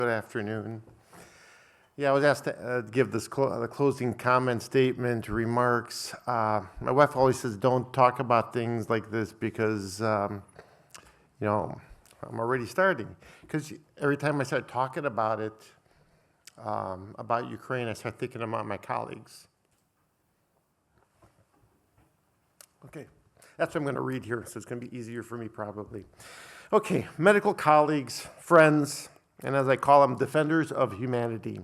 Good afternoon. Yeah, I was asked to give this the closing comment statement, remarks. My wife always says, don't talk about things like this because, you know, I'm already starting. Because every time I start talking about it, about Ukraine, I start thinking about my colleagues. Okay, that's what I'm going to read here, so it's going to be easier for me probably. Okay, medical colleagues, friends, and as I call them, defenders of humanity.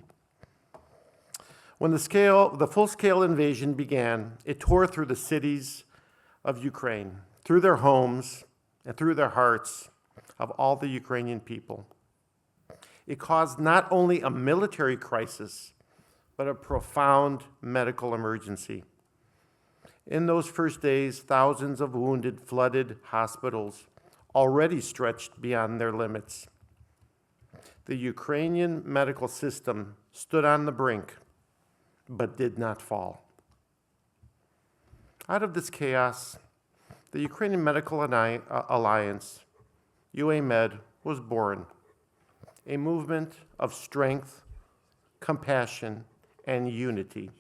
When the full-scale invasion began, it tore through the cities of Ukraine, through their homes, and through their hearts of all the Ukrainian people. It caused not only a military crisis, but a profound medical emergency. In those first days, thousands of wounded flooded hospitals, already stretched beyond their limits. The Ukrainian medical system stood on the brink, but did not fall. Out of this chaos, the Ukrainian Medical Alliance, UAMed, was born, a movement of strength, compassion, and unity.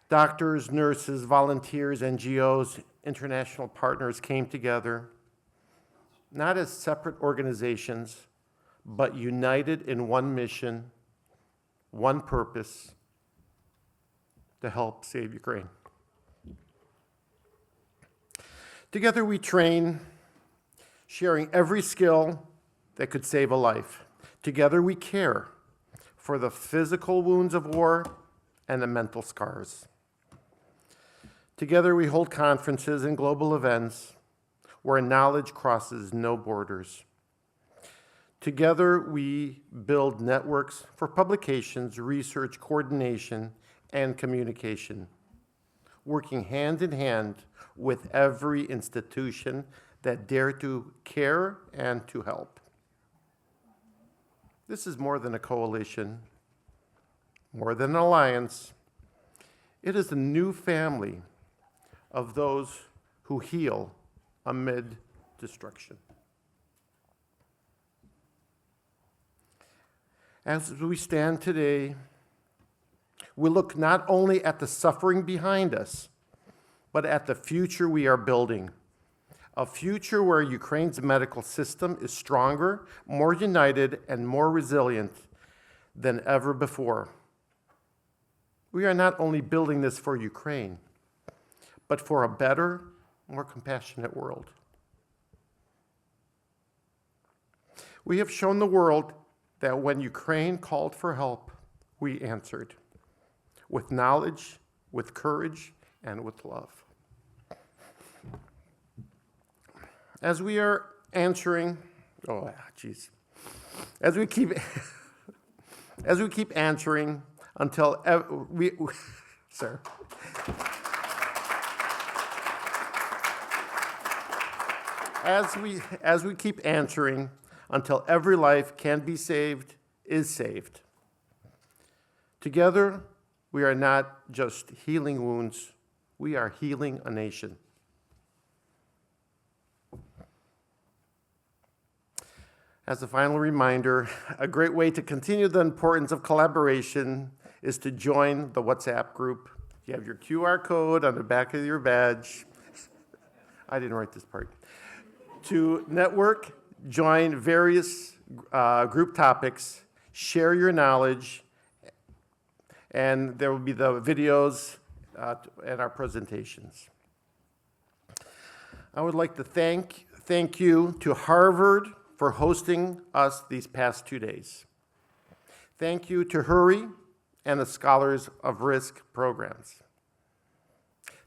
Doctors, nurses, volunteers, NGOs, international partners came together, not as separate organizations, but united in one mission, one purpose, to help save Ukraine. Together we train, sharing every skill that could save a life. Together we care for the physical wounds of war and the mental scars. Together we hold conferences and global events where knowledge crosses no borders. Together, we build networks for publications, research, coordination, and communication, working hand in hand with every institution that dare to care and to help. This is more than a coalition, more than an alliance. It is a new family of those who heal amid destruction. As we stand today, we look not only at the suffering behind us, but at the future we are building. A future where Ukraine's medical system is stronger, more united, and more resilient than ever before. We are not only building this for Ukraine, but for a better, more compassionate world. We have shown the world that when Ukraine called for help, we answered with knowledge, with courage, and with love. As we are answering, as we keep answering until sir. As we keep answering until every life can be saved, is saved. Together, we are not just healing wounds, we are healing a nation. As a final reminder, a great way to continue the importance of collaboration is to join the WhatsApp group. You have your QR code on the back of your badge. I didn't write this part. To network, join various group topics, share your knowledge, and there will be the videos and our presentations. I would like to thank you to Harvard for hosting us these past 2 days. Thank you to Hurry and the Scholars of Risk programs.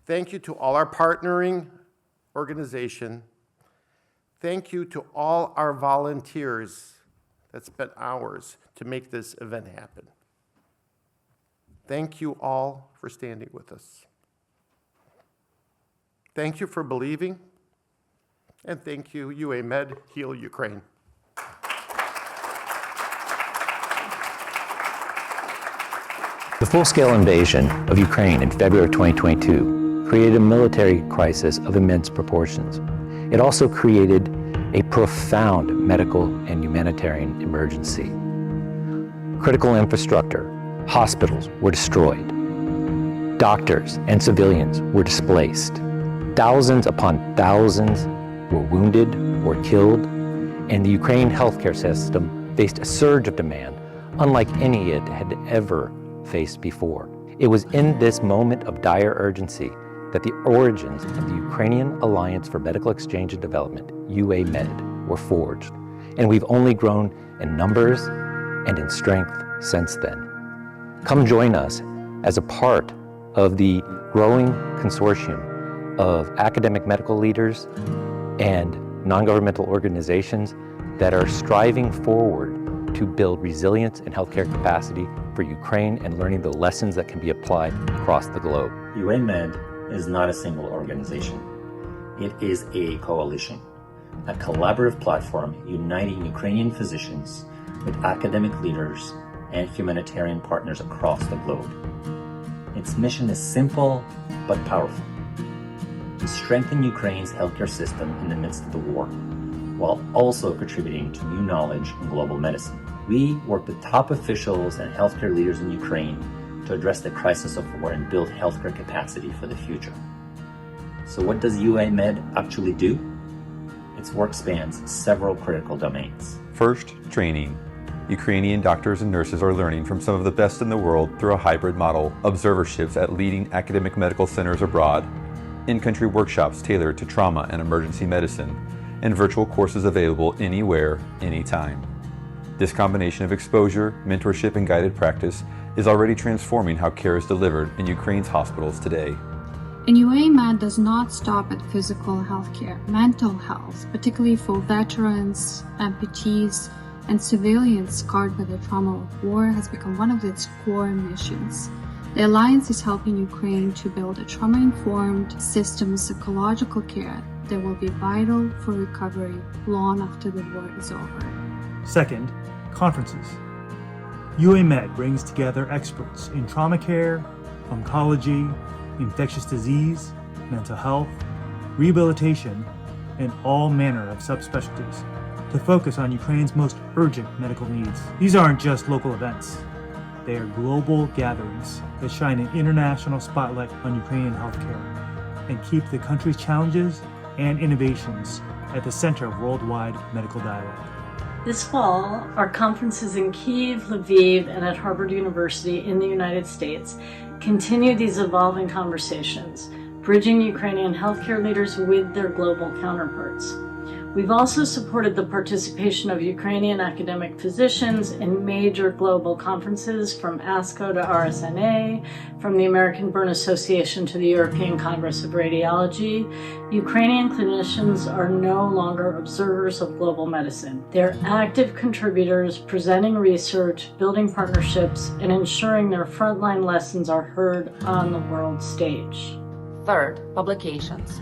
Thank you to all our partnering organization. Thank you to all our volunteers that spent hours to make this event happen. Thank you all for standing with us. Thank you for believing, and thank you, UAMed, Heal Ukraine. The full-scale invasion of Ukraine in February 2022 created a military crisis of immense proportions. It also created a profound medical and humanitarian emergency. Critical infrastructure, hospitals were destroyed. Doctors and civilians were displaced. Thousands upon thousands were wounded or killed, and the Ukrainian healthcare system faced a surge of demand unlike any it had ever faced before. It was in this moment of dire urgency that the origins of the Ukrainian Alliance for Medical Exchange and Development, UAMED, were forged, and we've only grown in numbers and in strength since then. Come join us as a part of the growing consortium of academic medical leaders and non-governmental organizations that are striving forward to build resilience and healthcare capacity for Ukraine and learning the lessons that can be applied across the globe. UAMED is not a single organization. It is a coalition, a collaborative platform uniting Ukrainian physicians with academic leaders and humanitarian partners across the globe. Its mission is simple but powerful: to strengthen Ukraine's healthcare system in the midst of the war, while also contributing to new knowledge in global medicine. We work with top officials and healthcare leaders in Ukraine to address the crisis of war and build healthcare capacity for the future. So what does UAMED actually do? Its work spans several critical domains. First, training. Ukrainian doctors and nurses are learning from some of the best in the world through a hybrid model, observerships at leading academic medical centers abroad, in-country workshops tailored to trauma and emergency medicine, and virtual courses available anywhere, anytime. This combination of exposure, mentorship, and guided practice is already transforming how care is delivered in Ukraine's hospitals today. And UAMED does not stop at physical healthcare. Mental health, particularly for veterans, amputees, and civilians scarred by the trauma of war, has become one of its core missions. The Alliance is helping Ukraine to build a trauma-informed system of psychological care that will be vital for recovery long after the war is over. Second, conferences. UAMED brings together experts in trauma care, oncology, infectious disease, mental health, rehabilitation, and all manner of subspecialties to focus on Ukraine's most urgent medical needs. These aren't just local events. They are global gatherings that shine an international spotlight on Ukrainian healthcare and keep the country's challenges and innovations at the center of worldwide medical dialogue. This fall, our conferences in Kyiv, Lviv, and at Harvard University in the United States continue these evolving conversations, bridging Ukrainian healthcare leaders with their global counterparts. We've also supported the participation of Ukrainian academic physicians in major global conferences from ASCO to RSNA, from the American Burn Association to the European Congress of Radiology. Ukrainian clinicians are no longer observers of global medicine. They're active contributors, presenting research, building partnerships, and ensuring their frontline lessons are heard on the world stage. Third, publications.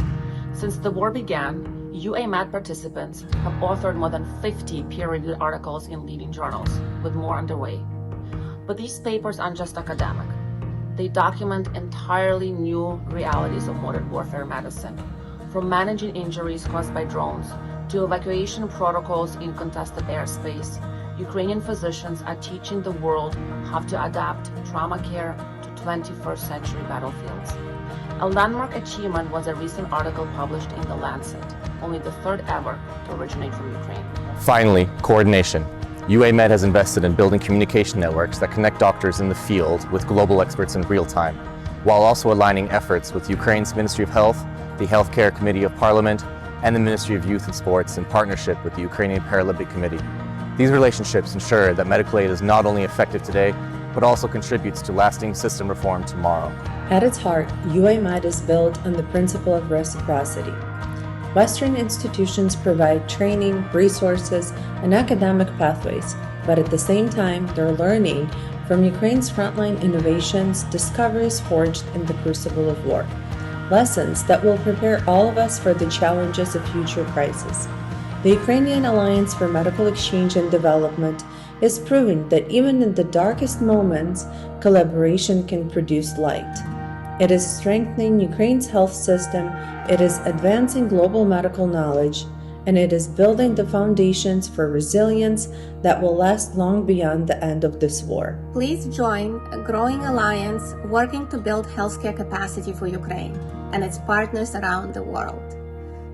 Since the war began, UAMED participants have authored more than 50 peer-reviewed articles in leading journals, with more underway. But these papers aren't just academic. They document entirely new realities of modern warfare medicine, from managing injuries caused by drones to evacuation protocols in contested airspace. Ukrainian physicians are teaching the world how to adapt trauma care to 21st century battlefields. A landmark achievement was a recent article published in The Lancet, only the third ever to originate from Ukraine. Finally, coordination. UAMED has invested in building communication networks that connect doctors in the field with global experts in real time, while also aligning efforts with Ukraine's Ministry of Health, the Healthcare Committee of Parliament, and the Ministry of Youth and Sports in partnership with the Ukrainian Paralympic Committee. These relationships ensure that medical aid is not only effective today, but also contributes to lasting system reform tomorrow. At its heart, UAMED is built on the principle of reciprocity. Western institutions provide training, resources, and academic pathways, but at the same time, they're learning from Ukraine's frontline innovations, discoveries forged in the crucible of war. Lessons that will prepare all of us for the challenges of future crises. The Ukrainian Alliance for Medical Exchange and Development is proving that even in the darkest moments, collaboration can produce light. It is strengthening Ukraine's health system, it is advancing global medical knowledge, and it is building the foundations for resilience that will last long beyond the end of this war. Please join a growing alliance working to build healthcare capacity for Ukraine and its partners around the world.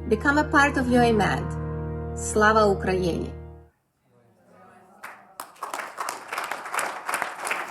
Become a part of UAMAD. Slava Ukraini!